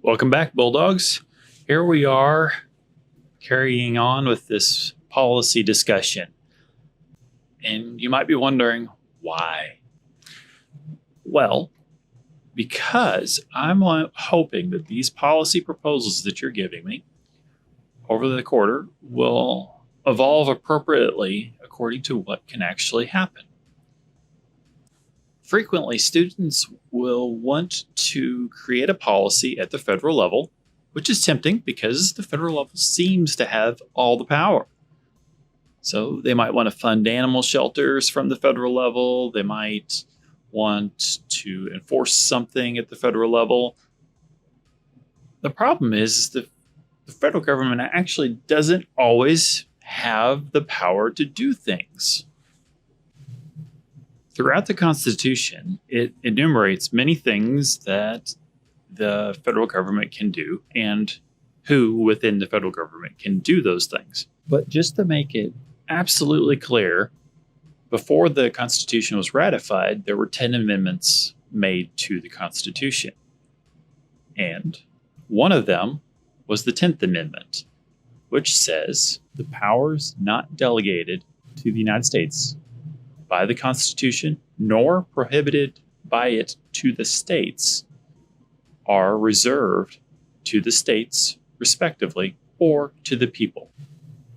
Welcome back, Bulldogs. Here we are carrying on with this policy discussion. And you might be wondering, why? Well, because I'm hoping that these policy proposals that you're giving me over the quarter will evolve appropriately according to what can actually happen. Frequently, students will want to create a policy at the federal level, which is tempting because the federal level seems to have all the power. So they might want to fund animal shelters from the federal level. They might want to enforce something at the federal level. The problem is that the federal government actually doesn't always have the power to do things. Throughout the Constitution, it enumerates many things that the federal government can do and who within the federal government can do those things. But just to make it absolutely clear, before the Constitution was ratified, there were 10 amendments made to the Constitution. And one of them was the 10th Amendment, which says the powers not delegated to the United States by the Constitution, nor prohibited by it to the states, are reserved to the states, respectively, or to the people.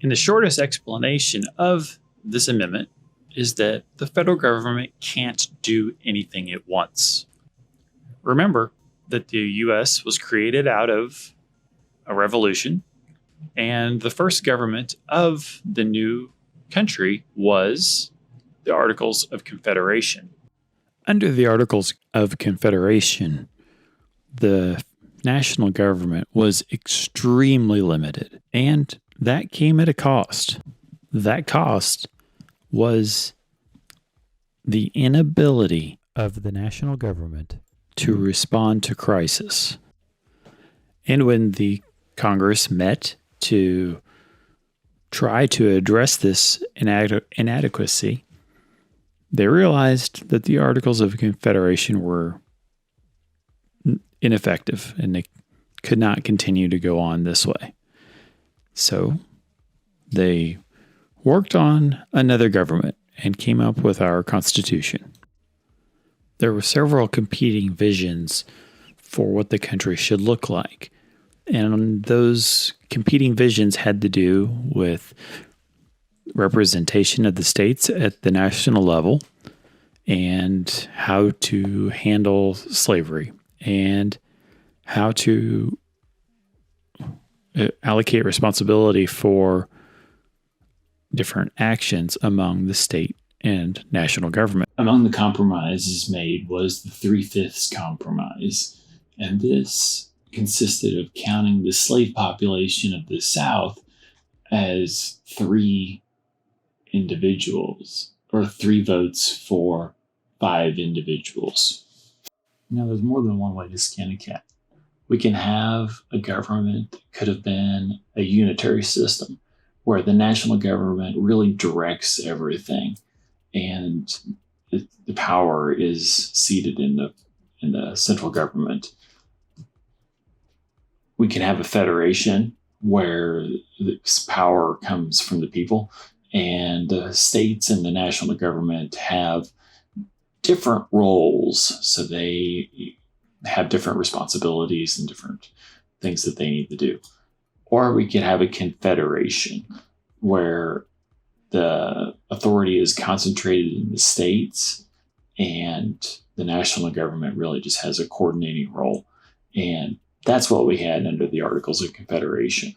And the shortest explanation of this amendment is that the federal government can't do anything it wants. Remember that the U.S. was created out of a revolution, and the first government of the new country was the Articles of Confederation. Under the Articles of Confederation, the national government was extremely limited, and that came at a cost. That cost was the inability of the national government to respond to crisis. And when the Congress met to try to address this inadequacy, they realized that the Articles of Confederation were ineffective and they could not continue to go on this way. So they worked on another government and came up with our Constitution. There were several competing visions for what the country should look like. And those competing visions had to do with representation of the states at the national level and how to handle slavery and how to allocate responsibility for different actions among the state and national government. Among the compromises made was the 3/5 compromise, and this consisted of counting the slave population of the South as 3 individuals, or 3 votes for 5 individuals. Now, there's more than one way to skin a cat. We can have a government that could have been a unitary system where the national government really directs everything and the power is seated in the central government. We can have a federation where this power comes from the people, and the states and the national government have different roles, so they have different responsibilities and different things that they need to do. Or we could have a confederation where the authority is concentrated in the states and the national government really just has a coordinating role. And that's what we had under the Articles of Confederation.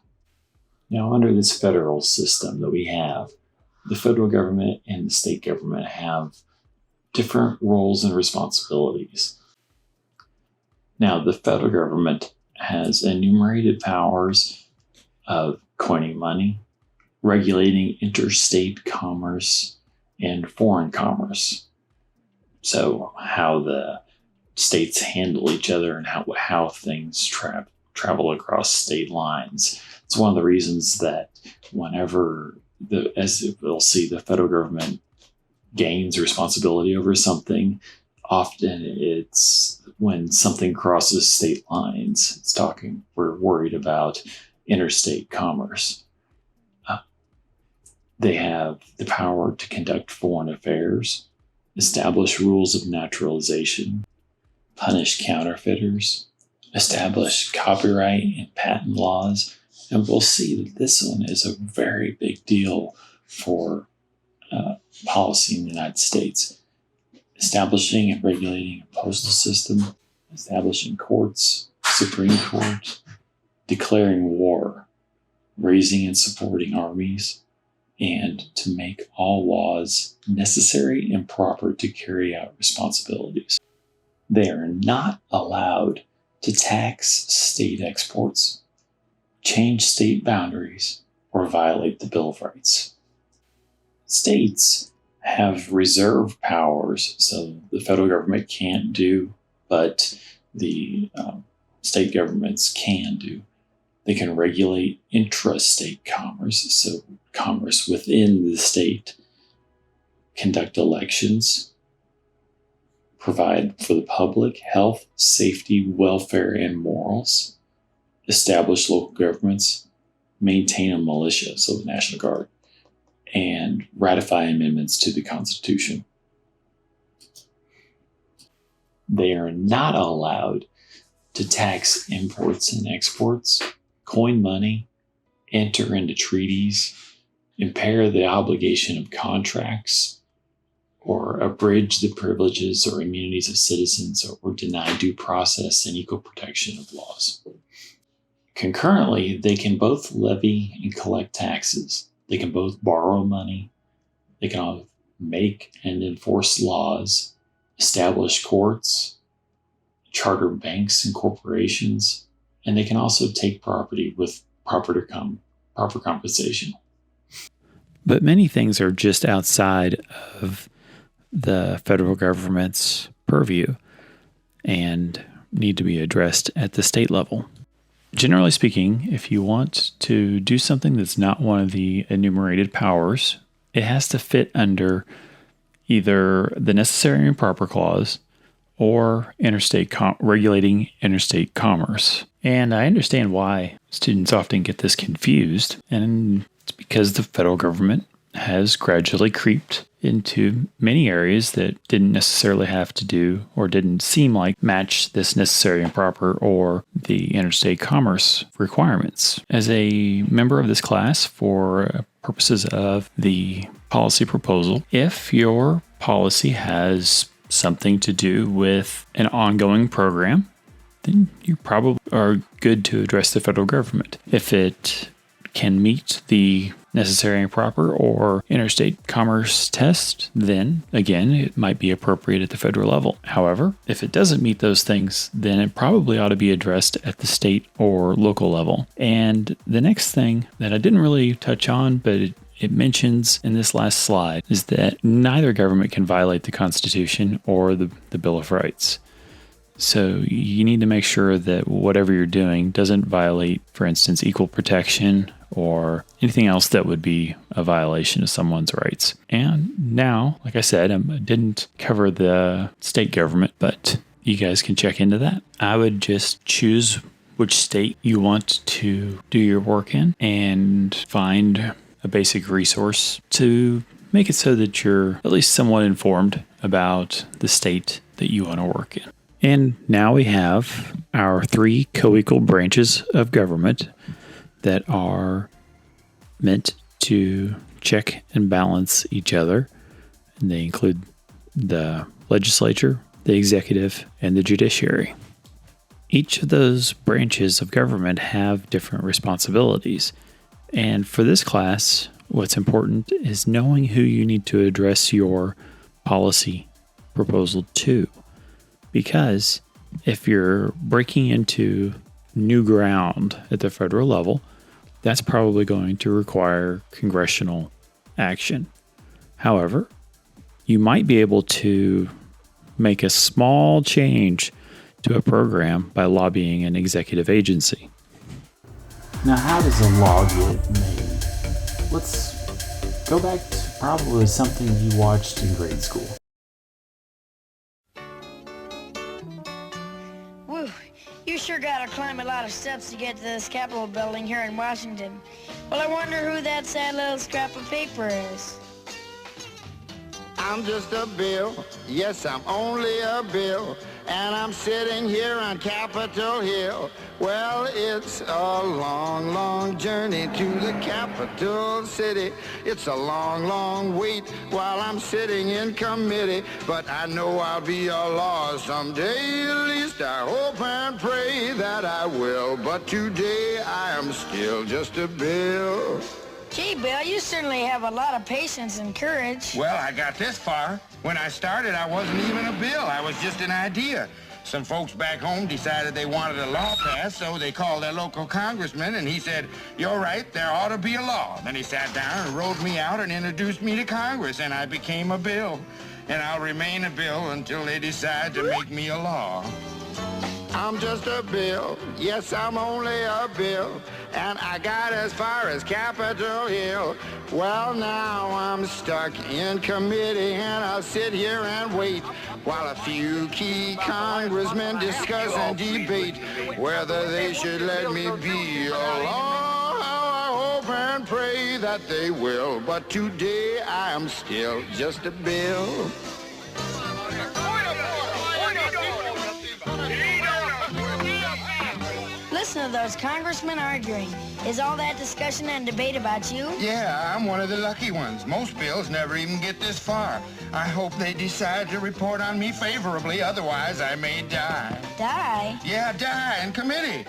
Now, under this federal system that we have, the federal government and the state government have different roles and responsibilities. Now, the federal government has enumerated powers of coining money, regulating interstate commerce, and foreign commerce. So how the states handle each other and how things travel across state lines. It's one of the reasons that whenever, as we'll see, the federal government gains responsibility over something, Often it's when something crosses state lines. We're worried about interstate commerce. They have the power to conduct foreign affairs, establish rules of naturalization, punish counterfeiters, establish copyright and patent laws. And we'll see that this one is a very big deal for policy in the United States. Establishing and regulating a postal system, establishing courts, Supreme Court, declaring war, raising and supporting armies, and to make all laws necessary and proper to carry out responsibilities. They are not allowed to tax state exports, change state boundaries, or violate the Bill of Rights. States have reserve powers, so the federal government can't do, but the state governments can do. They can regulate intrastate commerce, so commerce within the state, conduct elections, provide for the public health, safety, welfare, and morals, establish local governments, maintain a militia, so the National Guard, and ratify amendments to the Constitution. They are not allowed to tax imports and exports, coin money, enter into treaties, impair the obligation of contracts, or abridge the privileges or immunities of citizens, or deny due process and equal protection of laws. Concurrently, they can both levy and collect taxes. They can both borrow money. They can all make and enforce laws, establish courts, charter banks and corporations, and they can also take property with proper compensation. But many things are just outside of the federal government's purview and need to be addressed at the state level. Generally speaking, if you want to do something that's not one of the enumerated powers, it has to fit under either the necessary and proper clause or regulating interstate commerce. And I understand why students often get this confused, and it's because the federal government has gradually creeped into many areas that didn't necessarily have to do or didn't seem like match this necessary and proper or the interstate commerce requirements. As a member of this class, for purposes of the policy proposal, if your policy has something to do with an ongoing program, then you probably are good to address the federal government. If it can meet the necessary and proper or interstate commerce test, then again, it might be appropriate at the federal level. However, if it doesn't meet those things, then it probably ought to be addressed at the state or local level. And the next thing that I didn't really touch on, but it mentions in this last slide, is that neither government can violate the Constitution or the Bill of Rights. So you need to make sure that whatever you're doing doesn't violate, for instance, equal protection or anything else that would be a violation of someone's rights. And now, like I said, I didn't cover the state government, but you guys can check into that. I would just choose which state you want to do your work in and find a basic resource to make it so that you're at least somewhat informed about the state that you want to work in. And now we have our 3 co-equal branches of government that are meant to check and balance each other. And they include the legislature, the executive, and the judiciary. Each of those branches of government have different responsibilities. And for this class, what's important is knowing who you need to address your policy proposal to. Because if you're breaking into new ground at the federal level, that's probably going to require congressional action. However, you might be able to make a small change to a program by lobbying an executive agency. Now, how does a law get made? Let's go back to probably something you watched in grade school. sure gotta climb a lot of steps to get to this Capitol building here in Washington. Well, I wonder who that sad little scrap of paper is. I'm just a bill, yes, I'm only a bill, and I'm sitting here on Capitol Hill. Well, it's a long, long journey to the capital city. It's a long, long wait while I'm sitting in committee, but I know I'll be a law someday. At least I hope and pray that I will, but today I am still just a bill. Gee, Bill, you certainly have a lot of patience and courage. Well, I got this far. When I started, I wasn't even a bill. I was just an idea. Some folks back home decided they wanted a law passed, so they called their local congressman, and he said, "You're right, there ought to be a law." Then he sat down and wrote me out and introduced me to Congress, and I became a bill. And I'll remain a bill until they decide to make me a law. I'm just a bill, yes, I'm only a bill, and I got as far as Capitol Hill. Well, now I'm stuck in committee, and I'll sit here and wait while a few key congressmen discuss and debate whether they should let me be a law. I hope and pray that they will, but today I am still just a bill. Listen to those congressmen arguing. Is all that discussion and debate about you? Yeah, I'm one of the lucky ones. Most bills never even get this far. I hope they decide to report on me favorably, otherwise I may die. Die? Yeah, die in committee.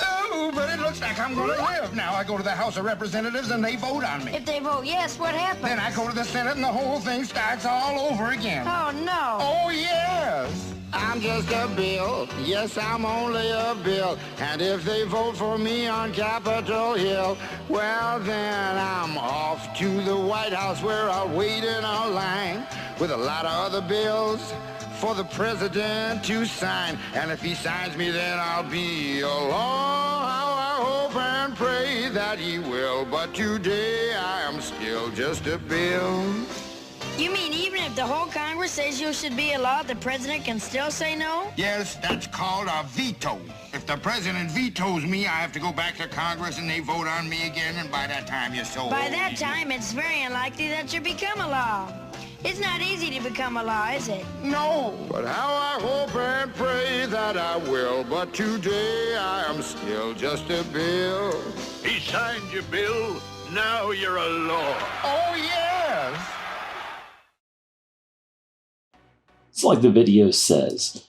Oh, but it looks like I'm going to live. Now I go to the House of Representatives and they vote on me. If they vote yes, what happens? Then I go to the Senate and the whole thing starts all over again. Oh, no. Oh, yes. I'm just a bill. Yes, I'm only a bill. And if they vote for me on Capitol Hill, well, then I'm off to the White House where I'll wait in a line with a lot of other bills for the president to sign. And if he signs me, then I'll be a law. How I hope and pray that he will. But today I am still just a bill. You mean even if the whole Congress says you should be a law, the president can still say no? Yes, that's called a veto. If the president vetoes me, I have to go back to Congress and they vote on me again, and by that time you're so By old. that time, it's very unlikely that you become a law. It's not easy to become a law, is it? No, but how I hope and pray that I will. But today I am still just a bill. He signed your bill. Now you're a law. Oh, yes. It's like the video says,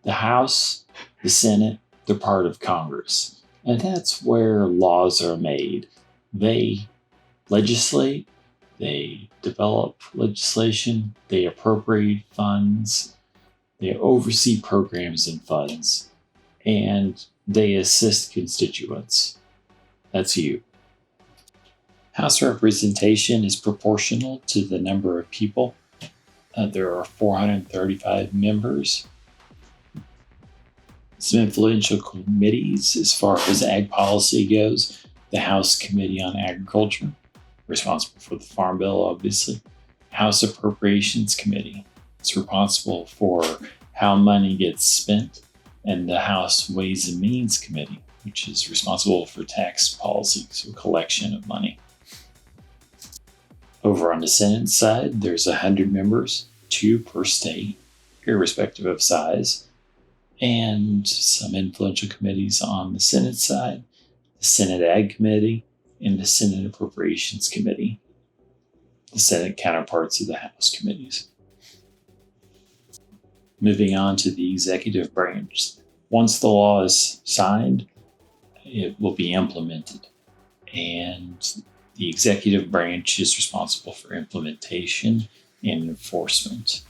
the House, the Senate, they're part of Congress. And that's where laws are made. They legislate, they develop legislation, they appropriate funds, they oversee programs and funds, and they assist constituents. That's you. House representation is proportional to the number of people. There are 435 members. Some influential committees as far as ag policy goes. The House Committee on Agriculture, responsible for the Farm Bill, obviously. House Appropriations Committee, it's responsible for how money gets spent. And the House Ways and Means Committee, which is responsible for tax policy, so collection of money. Over on the Senate side, there's 100 members, 2 per state, irrespective of size, and some influential committees on the Senate side, the Senate Ag Committee, and the Senate Appropriations Committee, the Senate counterparts of the House committees. Moving on to the executive branch. Once the law is signed, it will be implemented, and the executive branch is responsible for implementation and enforcement.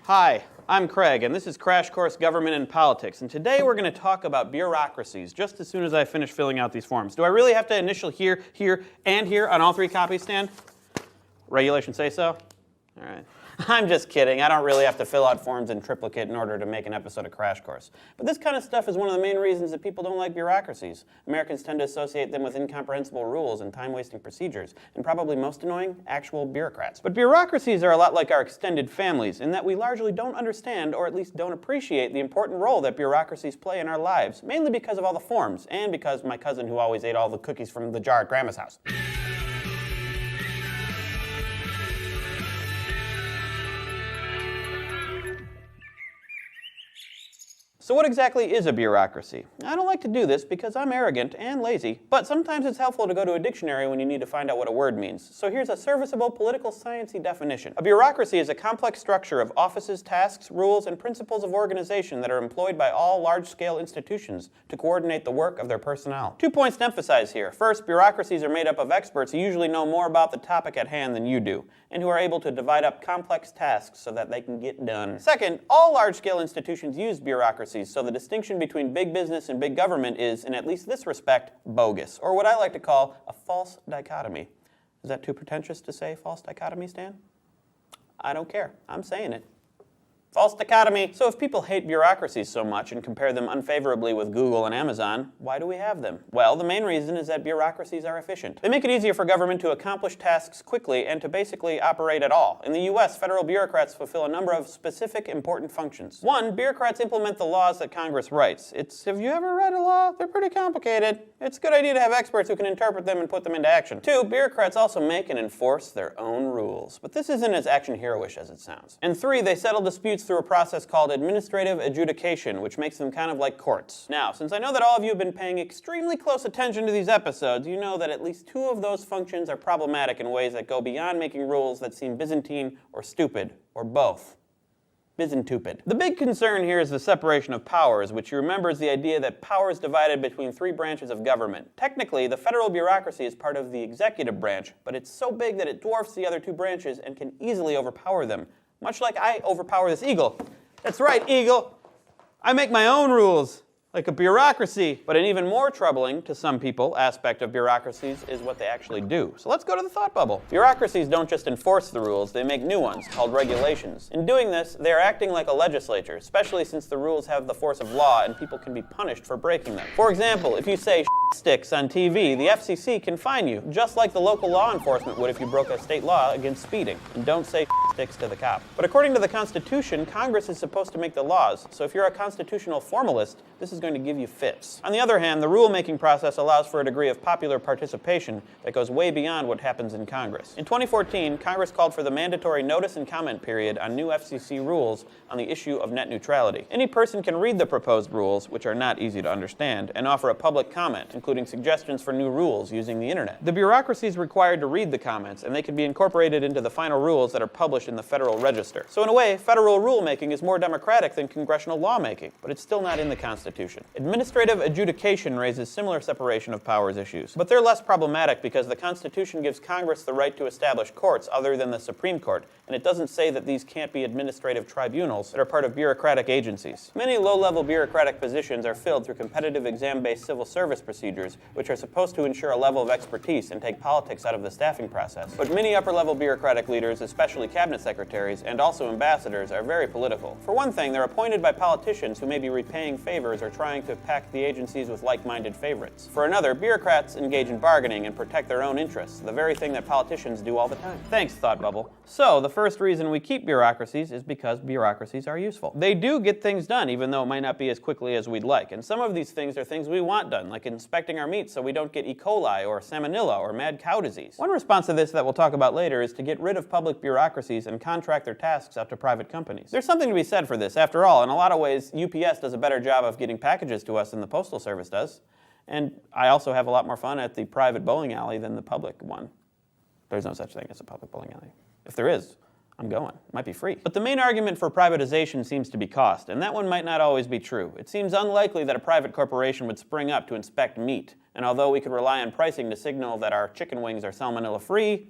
Hi, I'm Craig, and this is Crash Course Government and Politics. And today we're going to talk about bureaucracies just as soon as I finish filling out these forms. Do I really have to initial here, here, and here on all 3 copies, Stan? Regulations say so? All right. I'm just kidding. I don't really have to fill out forms in triplicate in order to make an episode of Crash Course. But this kind of stuff is one of the main reasons that people don't like bureaucracies. Americans tend to associate them with incomprehensible rules and time-wasting procedures, and probably most annoying, actual bureaucrats. But bureaucracies are a lot like our extended families in that we largely don't understand, or at least don't appreciate, the important role that bureaucracies play in our lives, mainly because of all the forms, and because my cousin who always ate all the cookies from the jar at Grandma's house. So what exactly is a bureaucracy? I don't like to do this because I'm arrogant and lazy, but sometimes it's helpful to go to a dictionary when you need to find out what a word means. So here's a serviceable political science-y definition. A bureaucracy is a complex structure of offices, tasks, rules, and principles of organization that are employed by all large-scale institutions to coordinate the work of their personnel. 2 points to emphasize here. First, bureaucracies are made up of experts who usually know more about the topic at hand than you do, and who are able to divide up complex tasks so that they can get done. Second, all large-scale institutions use bureaucracies, so the distinction between big business and big government is, in at least this respect, bogus, or what I like to call a false dichotomy. Is that too pretentious to say false dichotomy, Stan? I don't care. I'm saying it. False dichotomy. So if people hate bureaucracies so much and compare them unfavorably with Google and Amazon, why do we have them? Well, the main reason is that bureaucracies are efficient. They make it easier for government to accomplish tasks quickly and to basically operate at all. In the US, federal bureaucrats fulfill a number of specific important functions. One, bureaucrats implement the laws that Congress writes. Have you ever read a law? They're pretty complicated. It's a good idea to have experts who can interpret them and put them into action. Two, bureaucrats also make and enforce their own rules. But this isn't as action heroish as it sounds. And three, they settle disputes through a process called administrative adjudication, which makes them kind of like courts. Now, since I know that all of you have been paying extremely close attention to these episodes, you know that at least two of those functions are problematic in ways that go beyond making rules that seem Byzantine or stupid, or both. Byzantupid. The big concern here is the separation of powers, which you remember is the idea that power is divided between three branches of government. Technically, the federal bureaucracy is part of the executive branch, but it's so big that it dwarfs the other two branches and can easily overpower them. Much like I overpower this eagle. That's right, eagle. I make my own rules, like a bureaucracy. But an even more troubling, to some people, aspect of bureaucracies is what they actually do. So let's go to the thought bubble. Bureaucracies don't just enforce the rules, they make new ones, called regulations. In doing this, they're acting like a legislature, especially since the rules have the force of law and people can be punished for breaking them. For example, if you say sticks on TV, the FCC can fine you, just like the local law enforcement would if you broke a state law against speeding. And don't say sticks to the cop. But according to the Constitution, Congress is supposed to make the laws, so if you're a constitutional formalist, this is going to give you fits. On the other hand, the rulemaking process allows for a degree of popular participation that goes way beyond what happens in Congress. In 2014, Congress called for the mandatory notice and comment period on new FCC rules on the issue of net neutrality. Any person can read the proposed rules, which are not easy to understand, and offer a public comment, including suggestions for new rules using the internet. The bureaucracy is required to read the comments, and they can be incorporated into the final rules that are published in the Federal Register. So in a way, federal rulemaking is more democratic than congressional lawmaking, but it's still not in the Constitution. Administrative adjudication raises similar separation of powers issues, but they're less problematic because the Constitution gives Congress the right to establish courts other than the Supreme Court, and it doesn't say that these can't be administrative tribunals that are part of bureaucratic agencies. Many low-level bureaucratic positions are filled through competitive exam-based civil service procedures, which are supposed to ensure a level of expertise and take politics out of the staffing process. But many upper-level bureaucratic leaders, especially cabinet secretaries and also ambassadors, are very political. For one thing, they're appointed by politicians who may be repaying favors or trying to pack the agencies with like-minded favorites. For another, bureaucrats engage in bargaining and protect their own interests, the very thing that politicians do all the time. Thanks, Thought Bubble. So, the first reason we keep bureaucracies is because bureaucracies are useful. They do get things done, even though it might not be as quickly as we'd like. And some of these things are things we want done, like inspecting our meat so we don't get E. coli or salmonella or mad cow disease. One response to this that we'll talk about later is to get rid of public bureaucracies and contract their tasks out to private companies. There's something to be said for this. After all, in a lot of ways, UPS does a better job of getting packages to us than the Postal Service does. And I also have a lot more fun at the private bowling alley than the public one. There's no such thing as a public bowling alley. If there is, I'm going. It might be free. But the main argument for privatization seems to be cost, and that one might not always be true. It seems unlikely that a private corporation would spring up to inspect meat, and although we could rely on pricing to signal that our chicken wings are salmonella-free,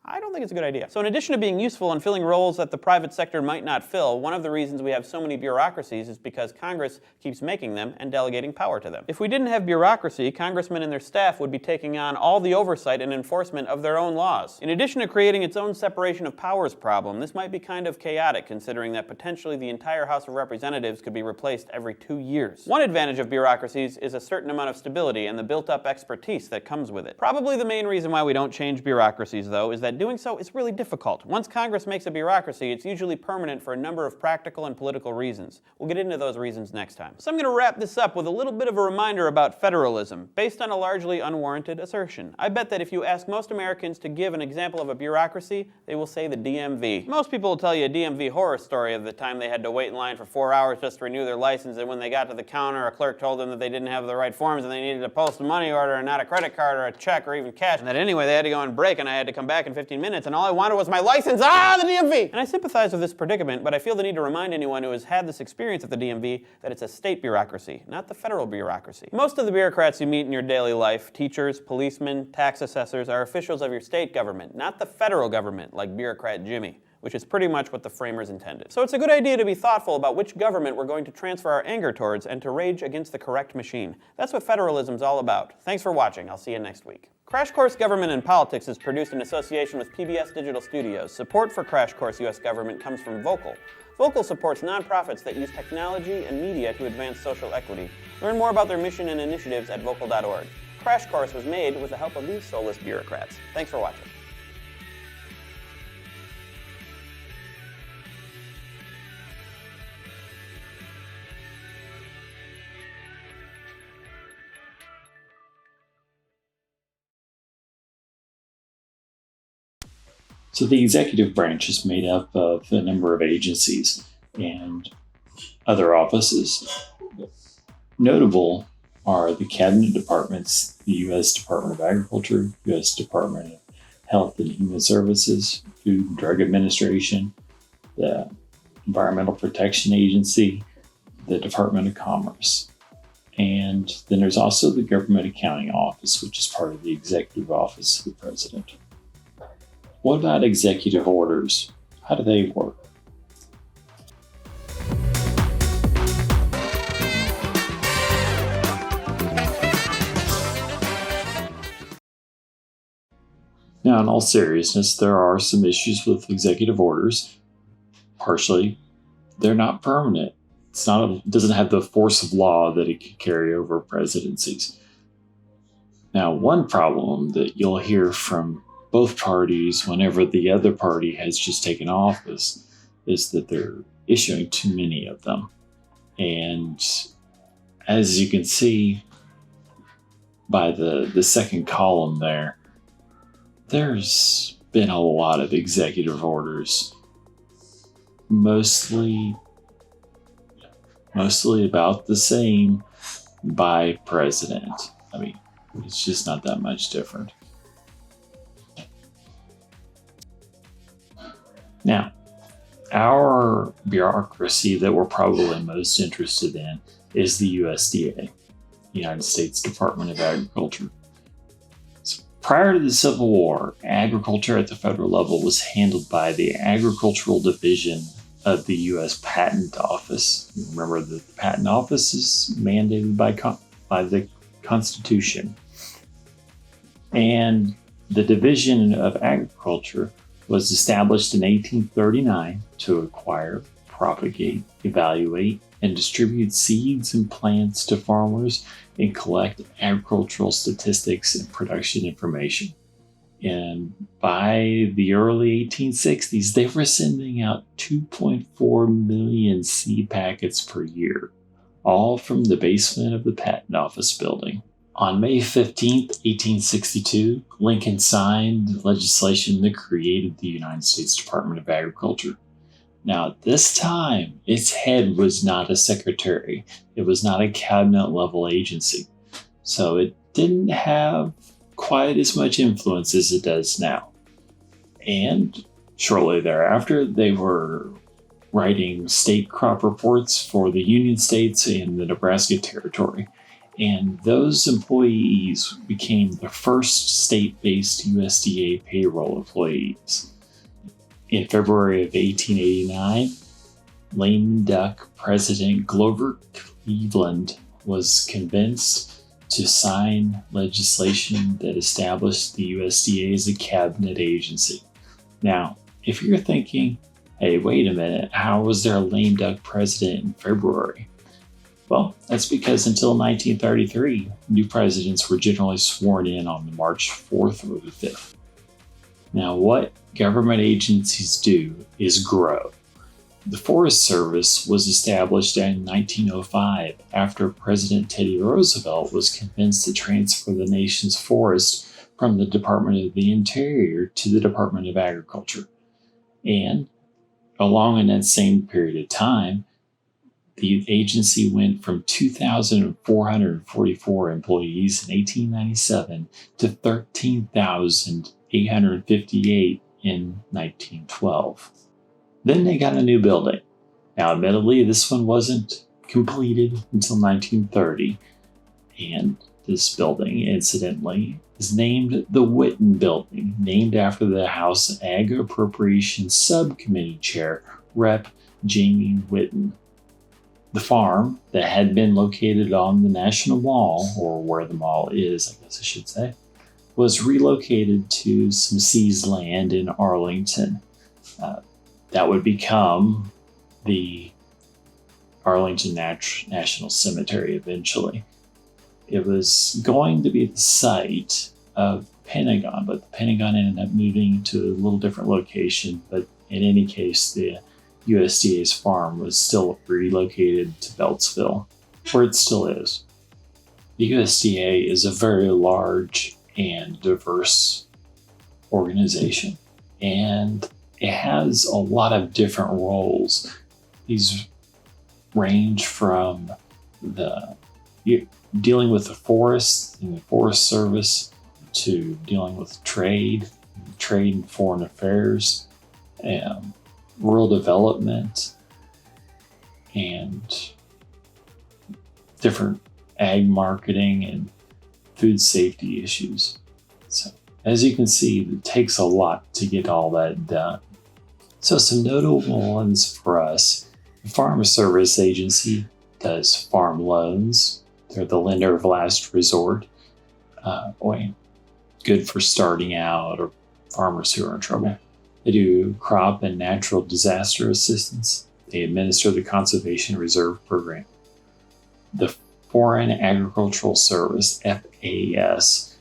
I don't think it's a good idea. So in addition to being useful in filling roles that the private sector might not fill, one of the reasons we have so many bureaucracies is because Congress keeps making them and delegating power to them. If we didn't have bureaucracy, congressmen and their staff would be taking on all the oversight and enforcement of their own laws. In addition to creating its own separation of powers problem, this might be kind of chaotic considering that potentially the entire House of Representatives could be replaced every 2 years. One advantage of bureaucracies is a certain amount of stability and the built-up expertise that comes with it. Probably the main reason why we don't change bureaucracies, though, is that doing so is really difficult. Once Congress makes a bureaucracy, it's usually permanent for a number of practical and political reasons. We'll get into those reasons next time. So I'm going to wrap this up with a little bit of a reminder about federalism, based on a largely unwarranted assertion. I bet that if you ask most Americans to give an example of a bureaucracy, they will say the DMV. Most people will tell you a DMV horror story of the time they had to wait in line for 4 hours just to renew their license, and when they got to the counter, a clerk told them that they didn't have the right forms and they needed to post a money order and not a credit card or a check or even cash, and that anyway they had to go on break and I had to come back in 15 minutes and all I wanted was my license. The DMV! And I sympathize with this predicament, but I feel the need to remind anyone who has had this experience at the DMV that it's a state bureaucracy, not the federal bureaucracy. Most of the bureaucrats you meet in your daily life, teachers, policemen, tax assessors, are officials of your state government, not the federal government like bureaucrat Jimmy, which is pretty much what the framers intended. So it's a good idea to be thoughtful about which government we're going to transfer our anger towards and to rage against the correct machine. That's what federalism's all about. Thanks for watching. I'll see you next week. Crash Course Government and Politics is produced in association with PBS Digital Studios. Support for Crash Course U.S. Government comes from Vocal. Vocal supports nonprofits that use technology and media to advance social equity. Learn more about their mission and initiatives at vocal.org. Crash Course was made with the help of these soulless bureaucrats. Thanks for watching. So the executive branch is made up of a number of agencies and other offices. Notable are the cabinet departments, the U.S. Department of Agriculture, U.S. Department of Health and Human Services, Food and Drug Administration, the Environmental Protection Agency, the Department of Commerce. And then there's also the Government Accounting Office, which is part of the Executive Office of the President. What about executive orders? How do they work? Now, in all seriousness, there are some issues with executive orders. Partially, they're not permanent. It doesn't have the force of law that it can carry over presidencies. Now, one problem that you'll hear from both parties whenever the other party has just taken office is that they're issuing too many of them. And as you can see by the second column there, there's been a lot of executive orders, mostly about the same by president. I mean, it's just not that much different. Now, our bureaucracy that we're probably most interested in is the USDA, United States Department of Agriculture. So prior to the Civil War, agriculture at the federal level was handled by the Agricultural Division of the U.S. Patent Office. Remember that the Patent Office is mandated by the Constitution. And the Division of Agriculture was established in 1839 to acquire, propagate, evaluate, and distribute seeds and plants to farmers and collect agricultural statistics and production information. And by the early 1860s, they were sending out 2.4 million seed packets per year, all from the basement of the Patent Office building. On May 15, 1862, Lincoln signed legislation that created the United States Department of Agriculture. Now, at this time, its head was not a secretary. It was not a cabinet-level agency. So it didn't have quite as much influence as it does now. And shortly thereafter, they were writing state crop reports for the Union states and the Nebraska Territory. And those employees became the first state-based USDA payroll employees. In February of 1889, lame duck President Grover Cleveland was convinced to sign legislation that established the USDA as a cabinet agency. Now, if you're thinking, hey, wait a minute, how was there a lame duck president in February? Well, that's because until 1933, new presidents were generally sworn in on the March 4th or the 5th. Now, what government agencies do is grow. The Forest Service was established in 1905 after President Teddy Roosevelt was convinced to transfer the nation's forests from the Department of the Interior to the Department of Agriculture. And along in that same period of time, the agency went from 2,444 employees in 1897 to 13,858 in 1912. Then they got a new building. Now, admittedly, this one wasn't completed until 1930, and this building, incidentally, is named the Whitton Building, named after the House Ag Appropriations Subcommittee Chair, Rep. Jamie Whitton. The farm that had been located on the National Mall, or where the mall is, I guess I should say, was relocated to some seized land in Arlington. That would become the Arlington National Cemetery eventually. It was going to be the site of Pentagon, but the Pentagon ended up moving to a little different location. But in any case, the USDA's farm was still relocated to Beltsville, where it still is. The USDA is a very large and diverse organization, and it has a lot of different roles. These range from dealing with the forest and the Forest Service to dealing with trade and foreign affairs, rural development, and different ag marketing and food safety issues. So, as you can see, it takes a lot to get all that done. So some notable ones for us. The Farm Service Agency does farm loans. They're the lender of last resort. Good for starting out or farmers who are in trouble. They do crop and natural disaster assistance. They administer the Conservation Reserve Program. The Foreign Agricultural Service, FAS,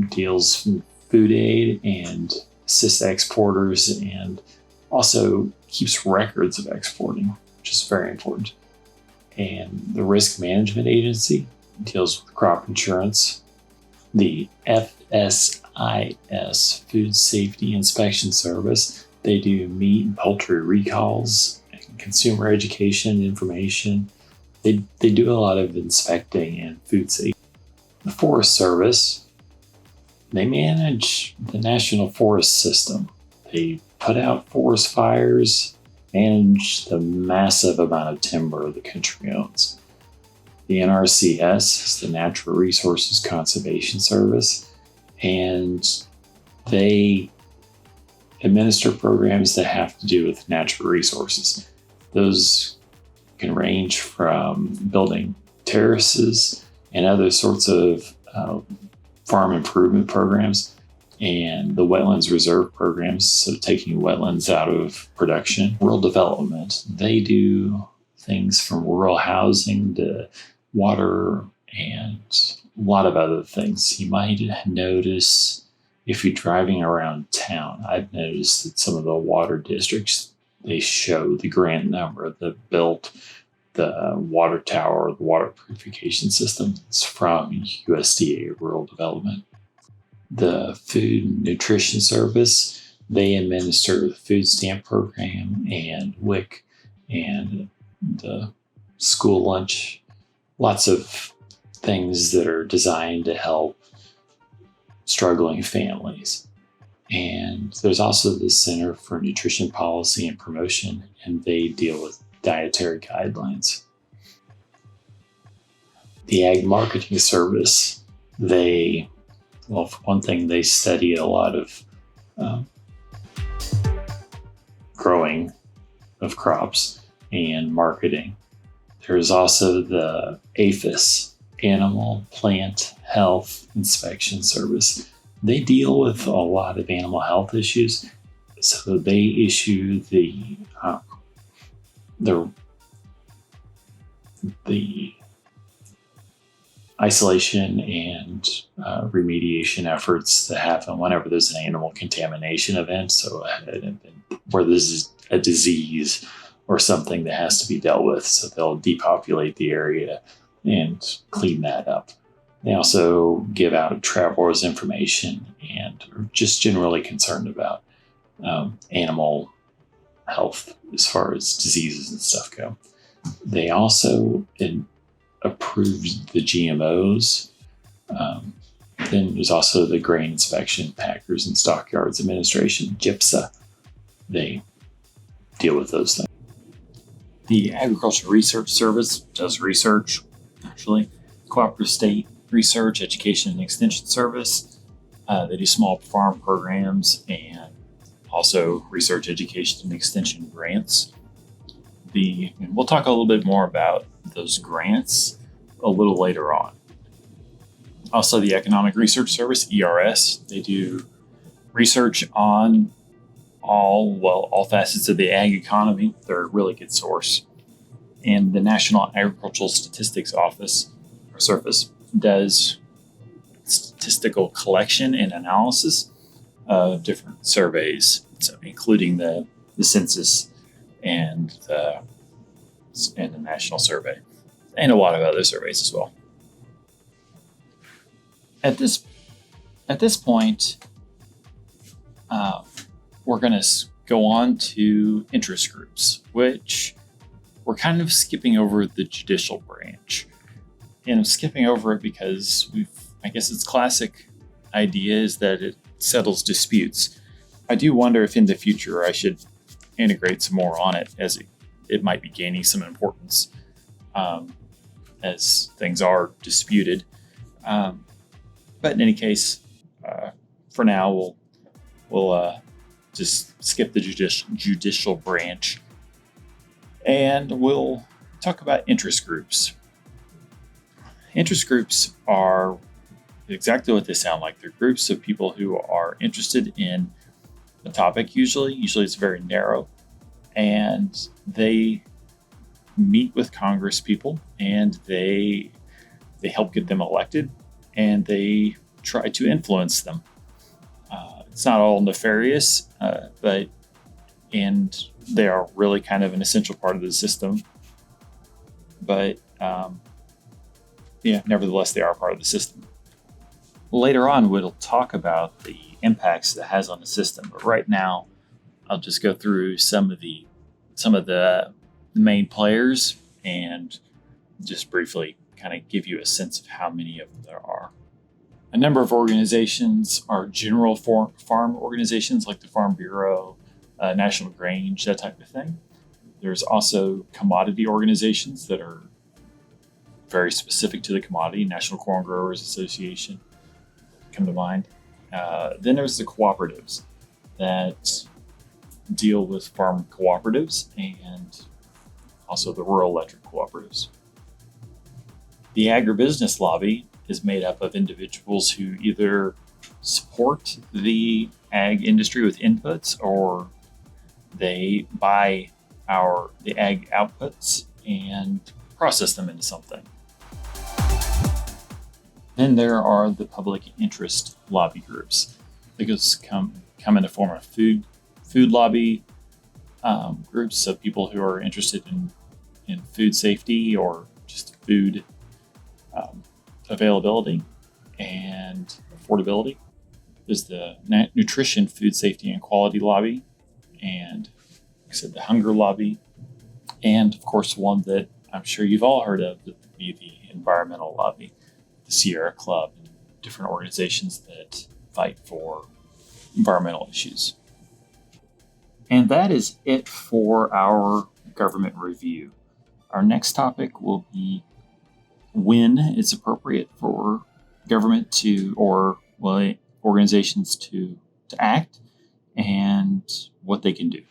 deals in food aid and assists exporters and also keeps records of exporting, which is very important. And the Risk Management Agency deals with crop insurance. The FSIS, Food Safety Inspection Service, they do meat and poultry recalls, and consumer education, information. They do a lot of inspecting and food safety. The Forest Service, they manage the National Forest System. They put out forest fires, manage the massive amount of timber the country owns. The Nrcs is the Natural Resources Conservation Service, and they administer programs that have to do with natural resources. Those can range from building terraces and other sorts of farm improvement programs, and the wetlands reserve programs, so taking wetlands out of production. Rural development, they do things from rural housing to water and a lot of other things. You might notice if you're driving around town, I've noticed that some of the water districts, they show the grant number that built the water tower, the water purification system. It's from USDA Rural Development. The Food and Nutrition Service, they administer the food stamp program and WIC and the school lunch. Lots of things that are designed to help struggling families. And there's also the Center for Nutrition Policy and Promotion, and they deal with dietary guidelines. The Ag Marketing Service, for one thing, they study a lot of growing of crops and marketing. There's also the APHIS, Animal Plant Health Inspection Service. They deal with a lot of animal health issues, so they issue the isolation and remediation efforts that happen whenever there's an animal contamination event. So where there's a disease or something that has to be dealt with. So they'll depopulate the area and clean that up. They also give out travelers information and are just generally concerned about animal health as far as diseases and stuff go. They also approved the GMOs. Then there's also the Grain Inspection, Packers and Stockyards Administration, GIPSA. They deal with those things. The Agricultural Research Service does research, actually. Cooperative State Research, Education and Extension Service. They do small farm programs and also research, education, and extension grants. And we'll talk a little bit more about those grants a little later on. Also, the Economic Research Service, ERS, they do research on all facets of the ag economy. They're a really good source. And the National Agricultural Statistics Office, or Service, does statistical collection and analysis of different surveys, so including the census and the national survey, and a lot of other surveys as well. At this point, we're going to go on to interest groups, which we're kind of skipping over the judicial branch. And I'm skipping over it because I guess its classic idea is that it settles disputes. I do wonder if in the future I should integrate some more on it, as it might be gaining some importance as things are disputed. But in any case, for now, we'll just skip the judicial branch, and we'll talk about interest groups. Interest groups are exactly what they sound like. They're groups of people who are interested in a topic. Usually it's very narrow, and they meet with Congress people, and they help get them elected, and they try to influence them. It's not all nefarious, but they are really kind of an essential part of the system. But nevertheless, they are part of the system. Later on, we'll talk about the impacts that it has on the system. But right now, I'll just go through some of the main players and just briefly kind of give you a sense of how many of them there are. A number of organizations are general farm organizations like the Farm Bureau, National Grange, that type of thing. There's also commodity organizations that are very specific to the commodity. National Corn Growers Association come to mind. Then there's the cooperatives that deal with farm cooperatives and also the rural electric cooperatives. The Agribusiness Lobby is made up of individuals who either support the ag industry with inputs, or they buy the ag outputs and process them into something. Then there are the public interest lobby groups. They come in the form of food lobby groups of people who are interested in food safety or just food availability and affordability. There's the Nutrition, Food Safety and Quality Lobby, and like I said, the Hunger Lobby, and of course one that I'm sure you've all heard of, the Environmental Lobby, the Sierra Club, and different organizations that fight for environmental issues. And that is it for our government review. Our next topic will be when it's appropriate for government organizations to act, and what they can do.